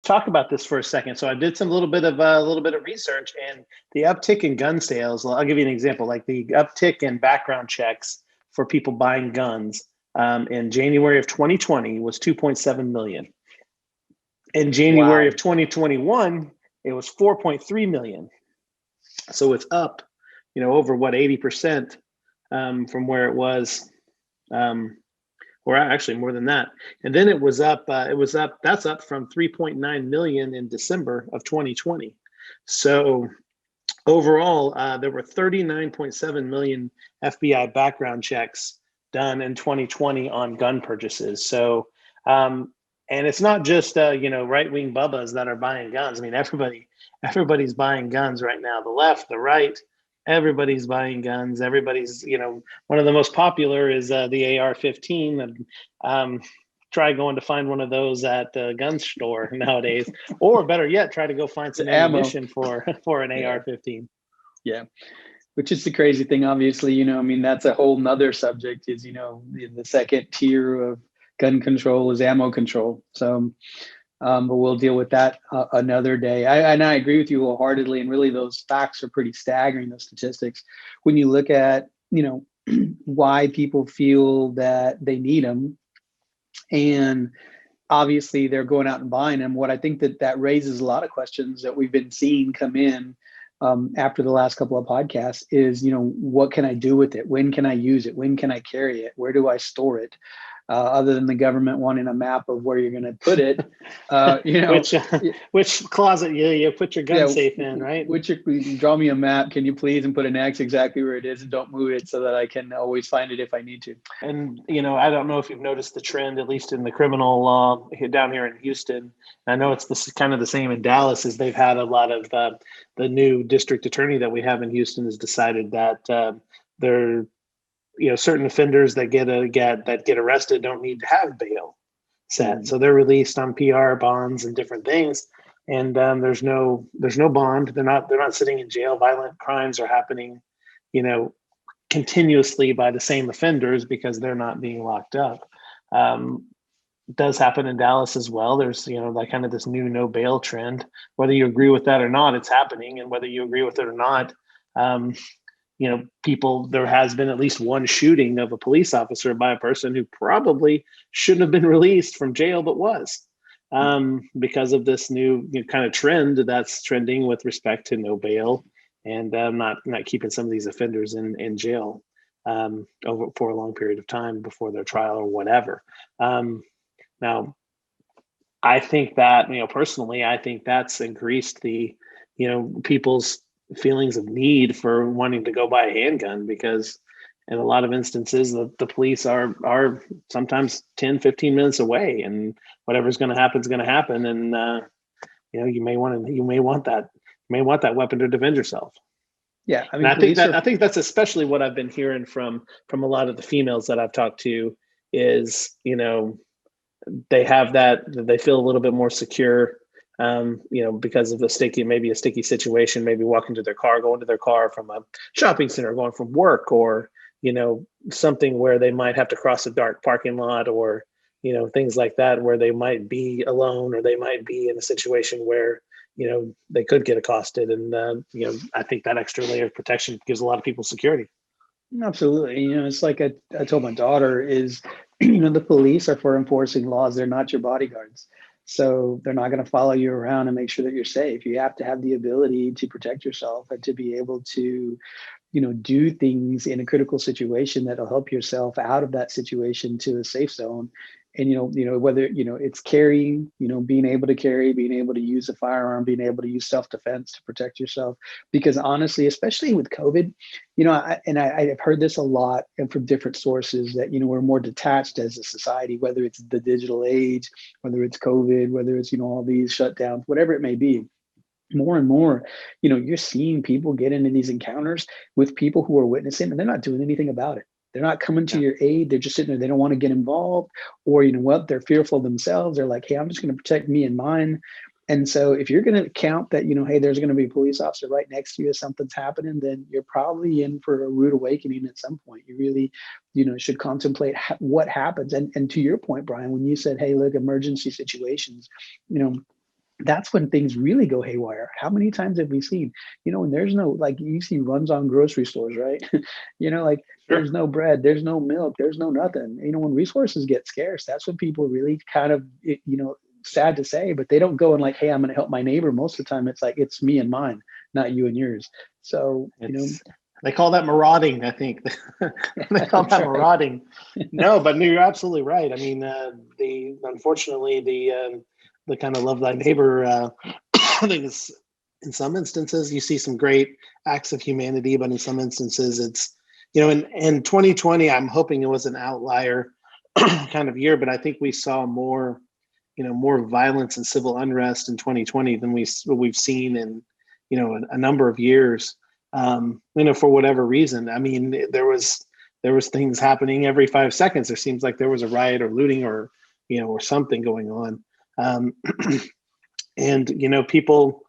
talk about this for a second. So I did some little bit of research, and the uptick in gun sales. I'll give you an example. Like the uptick in background checks for people buying guns in January of 2020 was 2.7 million. In January of 2021, it was 4.3 million. So it's up, over what 80% from where it was. Or actually more than that. And then it was up, that's up from 3.9 million in December of 2020. So overall, there were 39.7 million FBI background checks done in 2020 on gun purchases. So, and it's not just, right-wing bubbas that are buying guns. I mean, everybody's buying guns right now. The left, the right, everybody's buying guns. Everybody's, one of the most popular is the AR-15. And try going to find one of those at the gun store nowadays, or better yet, try to go find some ammunition for an AR-15. Yeah, which is the crazy thing. Obviously, that's a whole nother subject. Is the second tier of gun control is ammo control. So. But we'll deal with that another day. I agree with you wholeheartedly. And really, those facts are pretty staggering, those statistics. When you look at, why people feel that they need them, and obviously they're going out and buying them. What I think that raises a lot of questions that we've been seeing come in after the last couple of podcasts is, what can I do with it? When can I use it? When can I carry it? Where do I store it? Other than the government wanting a map of where you're going to put it, which closet you put your gun safe in, right? Draw me a map, can you please, and put an X exactly where it is, and don't move it so that I can always find it if I need to. And I don't know if you've noticed the trend, at least in the criminal law down here in Houston. I know it's kind of the same in Dallas. Is they've had a lot of the new district attorney that we have in Houston has decided that they're certain offenders that get arrested don't need to have bail set, so they're released on PR bonds and different things, and there's no bond. They're not sitting in jail. Violent crimes are happening, continuously by the same offenders because they're not being locked up. It does happen in Dallas as well. There's like kind of this new no bail trend. Whether you agree with that or not, it's happening, and whether you agree with it or not. There has been at least one shooting of a police officer by a person who probably shouldn't have been released from jail, but was, because of this new kind of trend that's trending with respect to no bail and not keeping some of these offenders in jail over for a long period of time before their trial or whatever. Now, I think that, personally, I think that's increased the, people's feelings of need for wanting to go buy a handgun, because in a lot of instances the police are sometimes 10-15 minutes away, and whatever's going to happen is going to happen, and you may want that weapon to defend yourself. Yeah, I mean, I think that's especially what I've been hearing from a lot of the females that I've talked to is they have that, they feel a little bit more secure, because of a sticky situation, maybe walking to their car, going to their car from a shopping center, going from work, or, something where they might have to cross a dark parking lot, or, things like that, where they might be alone, or they might be in a situation where, they could get accosted. And, I think that extra layer of protection gives a lot of people security. Absolutely. It's like I told my daughter is, the police are for enforcing laws. They're not your bodyguards. So they're not going to follow you around and make sure that you're safe. You have to have the ability to protect yourself and to be able to, do things in a critical situation that'll help yourself out of that situation to a safe zone. And, whether, it's carrying, being able to carry, being able to use a firearm, being able to use self-defense to protect yourself. Because honestly, especially with COVID, I've heard this a lot and from different sources that, we're more detached as a society, whether it's the digital age, whether it's COVID, whether it's, all these shutdowns, whatever it may be. More and more, you're seeing people get into these encounters with people who are witnessing, and they're not doing anything about it. They're not coming to your aid. They're just sitting there. They don't want to get involved, or they're fearful themselves. They're like, hey, I'm just going to protect me and mine. And so if you're going to count that, hey, there's going to be a police officer right next to you if something's happening, then you're probably in for a rude awakening at some point. You really, should contemplate what happens. And to your point, Brian, when you said, hey, look, emergency situations, that's when things really go haywire. How many times have we seen, when there's no, like, you see runs on grocery stores, right? Like, Sure. there's no bread, there's no milk, there's no nothing. When resources get scarce, that's when people really kind of, sad to say, but they don't go and like, hey, I'm going to help my neighbor. Most of the time, it's like, it's me and mine, not you and yours. So, They call that marauding, I think. They call that's that right. marauding. No, but you're absolutely right. I mean, unfortunately, the kind of love thy neighbor thing is, in some instances you see some great acts of humanity, but in some instances it's, in 2020, I'm hoping it was an outlier kind of year, but I think we saw more, more violence and civil unrest in 2020 than we've seen in, a number of years. For whatever reason. I mean, there was things happening every 5 seconds. There seems like there was a riot or looting or, or something going on. Um, and people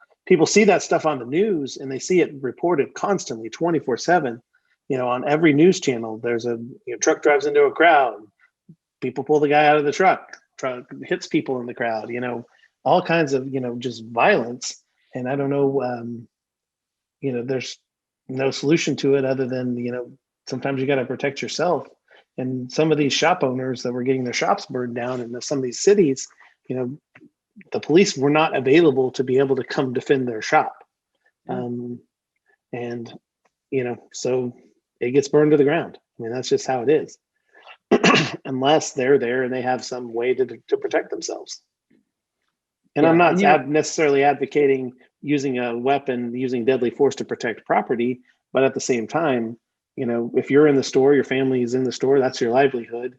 see that stuff on the news, and they see it reported constantly 24/7. On every news channel, there's a, truck drives into a crowd, people pull the guy out of the truck hits people in the crowd, all kinds of, just violence. And I don't know, there's no solution to it other than, sometimes you got to protect yourself. And some of these shop owners that were getting their shops burned down in some of these cities, the police were not available to be able to come defend their shop. And, so it gets burned to the ground. I mean, that's just how it is. Unless they're there and they have some way to protect themselves. And I'm not necessarily advocating using a weapon, using deadly force to protect property, but at the same time, if you're in the store, your family is in the store, that's your livelihood.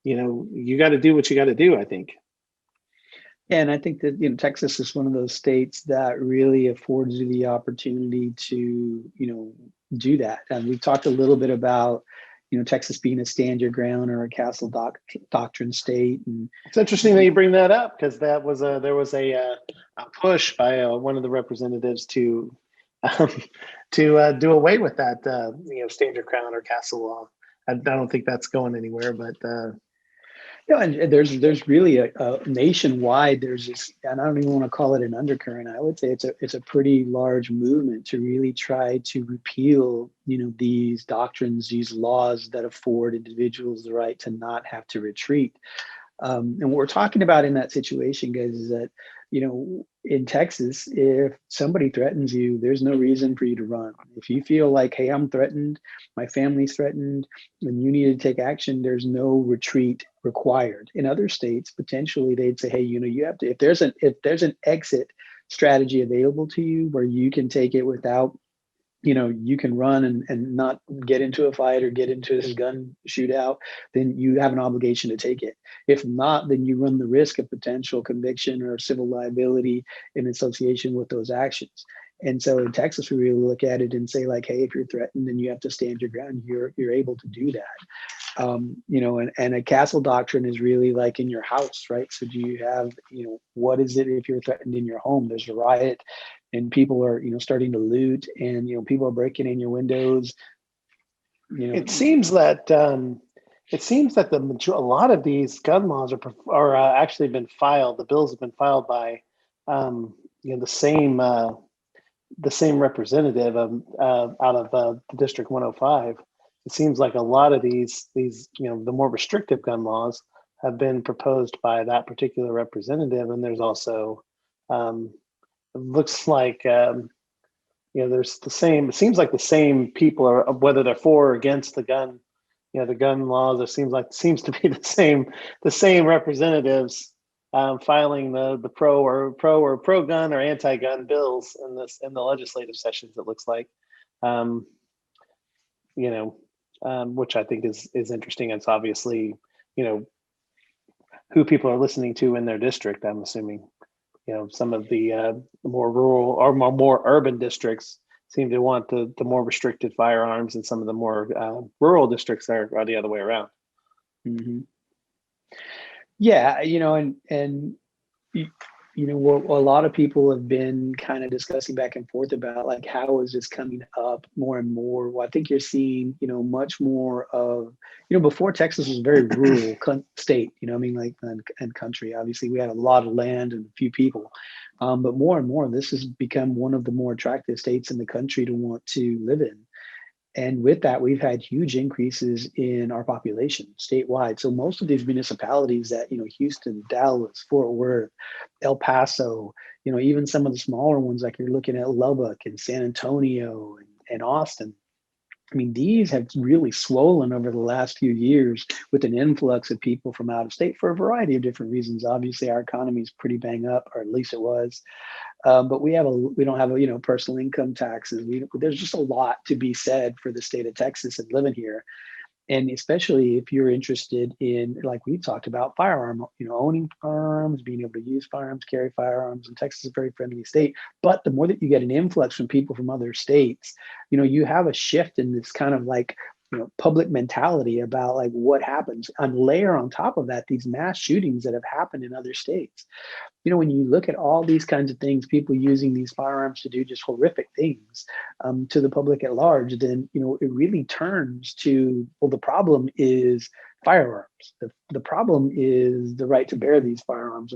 You got to do what you got to do, I think. And I think that, Texas is one of those states that really affords you the opportunity to, do that. And we talked a little bit about, Texas being a stand your ground or a castle doctrine state. And it's interesting that you bring that up, because there was a push by one of the representatives to do away with that stand your ground or castle law. I don't think that's going anywhere, but and there's really a nationwide, there's this, and I don't even want to call it an undercurrent. I would say it's a pretty large movement to really try to repeal, these doctrines, these laws that afford individuals the right to not have to retreat. And what we're talking about in that situation, guys, is that, in Texas, if somebody threatens you, there's no reason for you to run. If you feel like, hey, I'm threatened, my family's threatened, and you need to take action, there's no retreat required. In other states, potentially they'd say, hey, you have to, if there's an exit strategy available to you where you can take it without, you can run and not get into a fight or get into this gun shootout, then you have an obligation to take it. If not, then you run the risk of potential conviction or civil liability in association with those actions. And so in Texas, we really look at it and say, like, hey, if you're threatened, then you have to stand your ground. You're able to do that. And a castle doctrine is really like in your house, right? So do you have, what is it if you're threatened in your home? There's a riot and people are, starting to loot, and, people are breaking in your windows. It seems that a lot of these gun laws are actually been filed. The bills have been filed by, the same representative out of the District 105. It seems like a lot of these the more restrictive gun laws have been proposed by that particular representative. And there's also, it looks like, there's the same. It seems like the same people are, whether they're for or against the gun, the gun laws. It seems to be the same representatives filing the pro gun or anti gun bills in the legislative sessions. It looks like, which I think is interesting. It's obviously, who people are listening to in their district. I'm assuming, some of the more rural or more urban districts seem to want the more restricted firearms, and some of the more rural districts are the other way around. Mm-hmm. Yeah, and what a lot of people have been kind of discussing back and forth about, like, how is this coming up more and more? Well, I think you're seeing, much more of, before Texas was a very rural state, I mean, like, and country. Obviously, we had a lot of land and a few people. But more and more, this has become one of the more attractive states in the country to want to live in. And with that, we've had huge increases in our population statewide. So most of these municipalities that, Houston, Dallas, Fort Worth, El Paso, even some of the smaller ones, like you're looking at Lubbock and San Antonio and Austin. I mean, these have really swollen over the last few years with an influx of people from out of state for a variety of different reasons. Obviously, our economy is pretty bang up, or at least it was. But we don't have personal income taxes. There's just a lot to be said for the state of Texas and living here, and especially if you're interested in, like we talked about, firearm, owning firearms, being able to use firearms, carry firearms. And Texas is a very friendly state. But the more that you get an influx from people from other states, you have a shift in this kind of like public mentality about like what happens. And layer on top of that these mass shootings that have happened in other states. When you look at all these kinds of things, people using these firearms to do just horrific things to the public at large, then, it really turns to, well, the problem is firearms. The problem is the right to bear these firearms.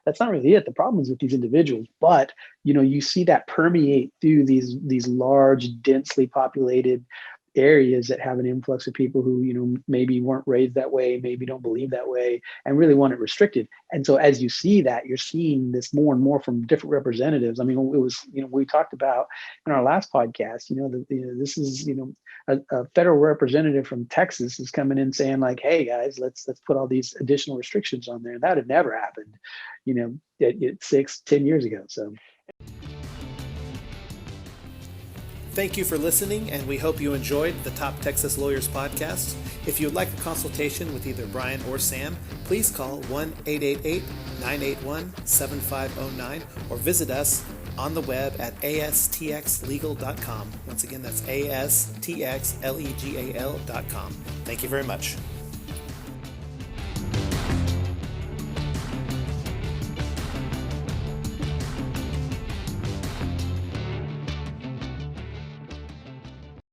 That's not really it. The problem is with these individuals. But, you see that permeate through these large, densely populated areas that have an influx of people who maybe weren't raised that way, maybe don't believe that way, and really want it restricted. And so as you see that, you're seeing this more and more from different representatives. I mean, it was we talked about in our last podcast, this is a federal representative from Texas is coming in saying, like, hey guys, let's put all these additional restrictions on there. That had never happened 6-10 years ago. So thank you for listening, and we hope you enjoyed the Top Texas Lawyers podcast. If you would like a consultation with either Brian or Sam, please call 1-888-981-7509 or visit us on the web at astxlegal.com. Once again, that's astxlegal.com. Thank you very much.